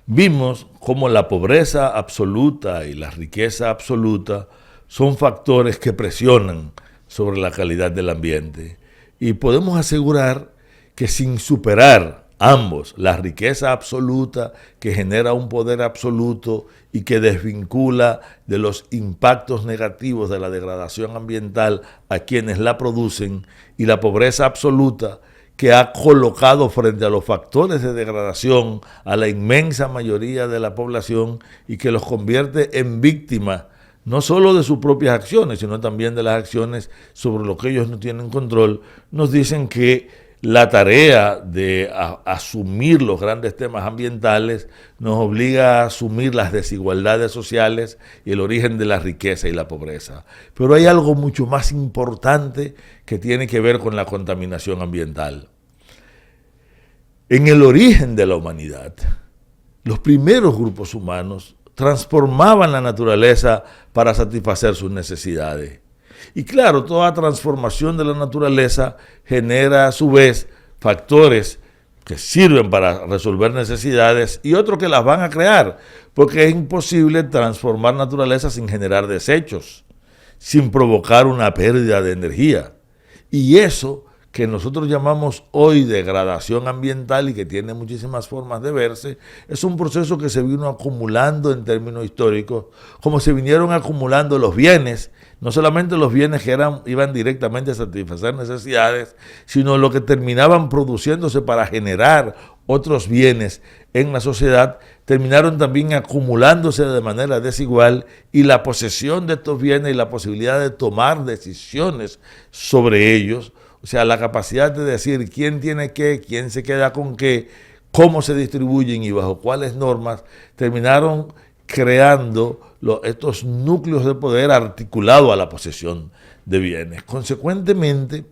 vimos cómo la pobreza absoluta y la riqueza absoluta son factores que presionan sobre la calidad del ambiente. Y podemos asegurar que sin superar ambos, la riqueza absoluta que genera un poder absoluto y que desvincula de los impactos negativos de la degradación ambiental a quienes la producen, y la pobreza absoluta que ha colocado frente a los factores de degradación a la inmensa mayoría de la población y que los convierte en víctimas no solo de sus propias acciones, sino también de las acciones sobre lo que ellos no tienen control, nos dicen que la tarea de asumir los grandes temas ambientales nos obliga a asumir las desigualdades sociales y el origen de la riqueza y la pobreza. Pero hay algo mucho más importante que tiene que ver con la contaminación ambiental. En el origen de la humanidad, los primeros grupos humanos transformaban la naturaleza para satisfacer sus necesidades. Y claro, toda transformación de la naturaleza genera a su vez factores que sirven para resolver necesidades y otros que las van a crear, porque es imposible transformar naturaleza sin generar desechos, sin provocar una pérdida de energía. Y eso que nosotros llamamos hoy degradación ambiental y que tiene muchísimas formas de verse, es un proceso que se vino acumulando en términos históricos, como se vinieron acumulando los bienes, no solamente los bienes que iban directamente a satisfacer necesidades, sino lo que terminaban produciéndose para generar otros bienes en la sociedad, terminaron también acumulándose de manera desigual, y la posesión de estos bienes y la posibilidad de tomar decisiones sobre ellos, o sea, la capacidad de decir quién tiene qué, quién se queda con qué, cómo se distribuyen y bajo cuáles normas, terminaron creando estos núcleos de poder articulados a la posesión de bienes. Consecuentemente,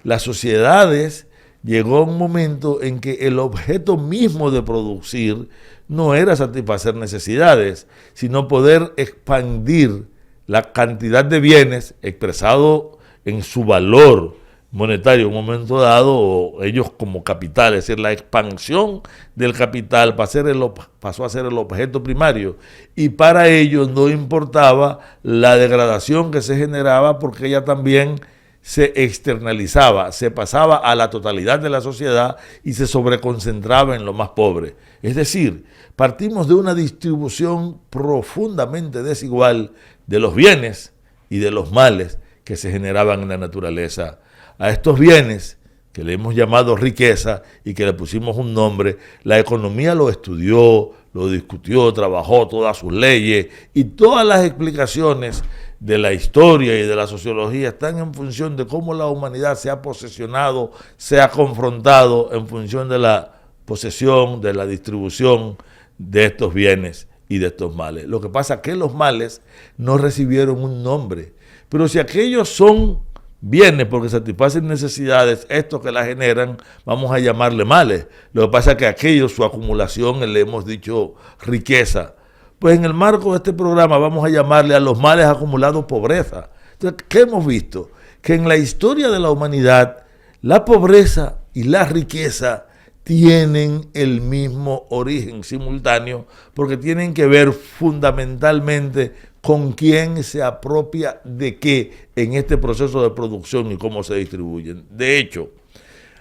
las sociedades llegó un momento en que el objeto mismo de producir no era satisfacer necesidades, sino poder expandir la cantidad de bienes expresado en su valor monetario en un momento dado, o ellos como capital, es decir, la expansión del capital pasó a ser el objeto primario, y para ellos no importaba la degradación que se generaba, porque ella también se externalizaba, se pasaba a la totalidad de la sociedad y se sobreconcentraba en lo más pobre. Es decir, partimos de una distribución profundamente desigual de los bienes y de los males que se generaban en la naturaleza. A estos bienes, que le hemos llamado riqueza y que le pusimos un nombre, la economía lo estudió, lo discutió, trabajó todas sus leyes, y todas las explicaciones de la historia y de la sociología están en función de cómo la humanidad se ha posesionado, se ha confrontado en función de la posesión, de la distribución de estos bienes y de estos males. Lo que pasa es que los males no recibieron un nombre, pero si aquellos son bienes porque satisfacen necesidades, estos que las generan, vamos a llamarle males. Lo que pasa es que aquellos, su acumulación, le hemos dicho riqueza. Pues en el marco de este programa vamos a llamarle a los males acumulados pobreza. Entonces, ¿qué hemos visto? Que en la historia de la humanidad, la pobreza y la riqueza tienen el mismo origen simultáneo, porque tienen que ver fundamentalmente con quién se apropia de qué en este proceso de producción y cómo se distribuyen. De hecho,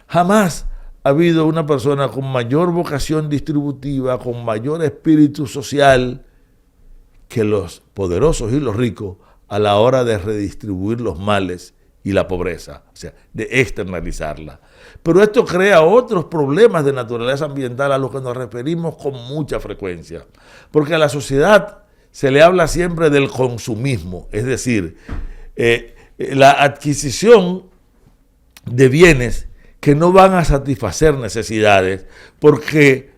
jamás ha habido una persona con mayor vocación distributiva, con mayor espíritu social que los poderosos y los ricos a la hora de redistribuir los males y la pobreza, o sea, de externalizarla. Pero esto crea otros problemas de naturaleza ambiental a los que nos referimos con mucha frecuencia, porque a la sociedad se le habla siempre del consumismo, es decir, la adquisición de bienes que no van a satisfacer necesidades, porque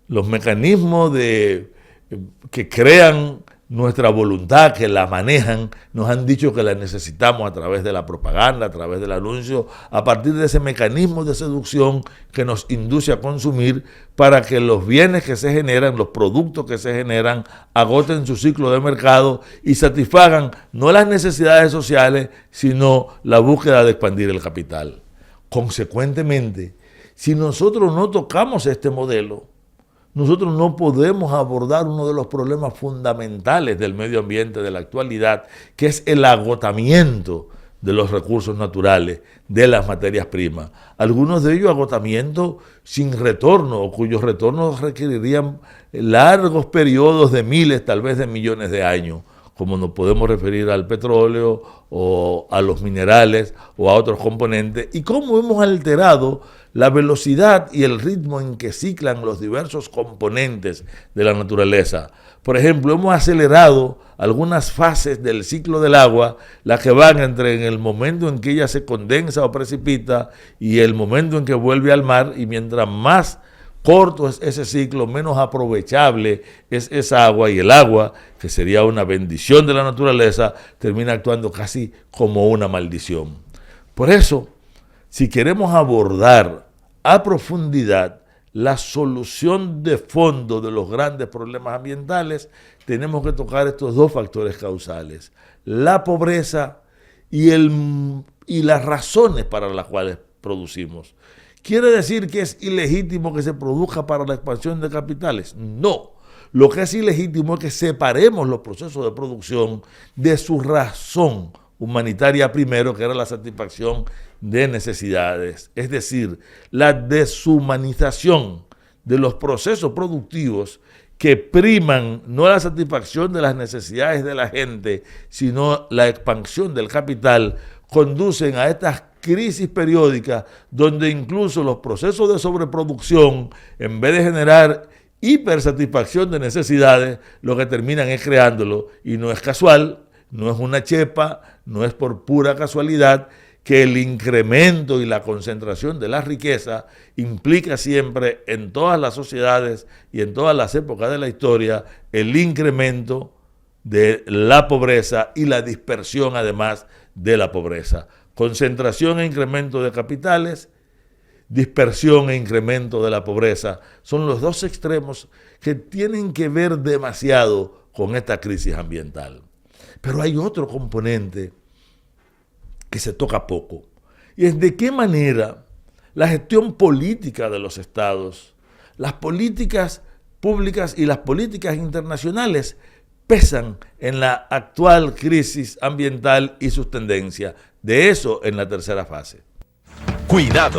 los mecanismos que crean nuestra voluntad, que la manejan, nos han dicho que la necesitamos a través de la propaganda, a través del anuncio, a partir de ese mecanismo de seducción que nos induce a consumir para que los bienes que se generan, los productos que se generan, agoten su ciclo de mercado y satisfagan no las necesidades sociales, sino la búsqueda de expandir el capital. Consecuentemente, si nosotros no tocamos este modelo, nosotros no podemos abordar uno de los problemas fundamentales del medio ambiente de la actualidad, que es el agotamiento de los recursos naturales, de las materias primas. Algunos de ellos agotamiento sin retorno, o cuyos retornos requerirían largos periodos de miles, tal vez de millones de años, como nos podemos referir al petróleo o a los minerales o a otros componentes, y cómo hemos alterado la velocidad y el ritmo en que ciclan los diversos componentes de la naturaleza. Por ejemplo, hemos acelerado algunas fases del ciclo del agua, las que van entre en el momento en que ella se condensa o precipita y el momento en que vuelve al mar, y mientras más corto es ese ciclo, menos aprovechable es esa agua, y el agua, que sería una bendición de la naturaleza, termina actuando casi como una maldición. Por eso, si queremos abordar a profundidad la solución de fondo de los grandes problemas ambientales, tenemos que tocar estos dos factores causales: la pobreza y las razones para las cuales producimos. ¿Quiere decir que es ilegítimo que se produzca para la expansión de capitales? No. Lo que es ilegítimo es que separemos los procesos de producción de su razón humanitaria primero, que era la satisfacción de necesidades. Es decir, la deshumanización de los procesos productivos que priman no la satisfacción de las necesidades de la gente, sino la expansión del capital, conducen a estas crisis periódicas donde incluso los procesos de sobreproducción, en vez de generar hipersatisfacción de necesidades, lo que terminan es creándolo. Y no es casual, no es una chepa, no es por pura casualidad que el incremento y la concentración de la riqueza implica siempre en todas las sociedades y en todas las épocas de la historia el incremento de la pobreza y la dispersión además de la pobreza. Concentración e incremento de capitales, dispersión e incremento de la pobreza son los dos extremos que tienen que ver demasiado con esta crisis ambiental. Pero hay otro componente que se toca poco, y es de qué manera la gestión política de los estados, las políticas públicas y las políticas internacionales pesan en la actual crisis ambiental y sus tendencias. De eso en la tercera fase. Cuidado.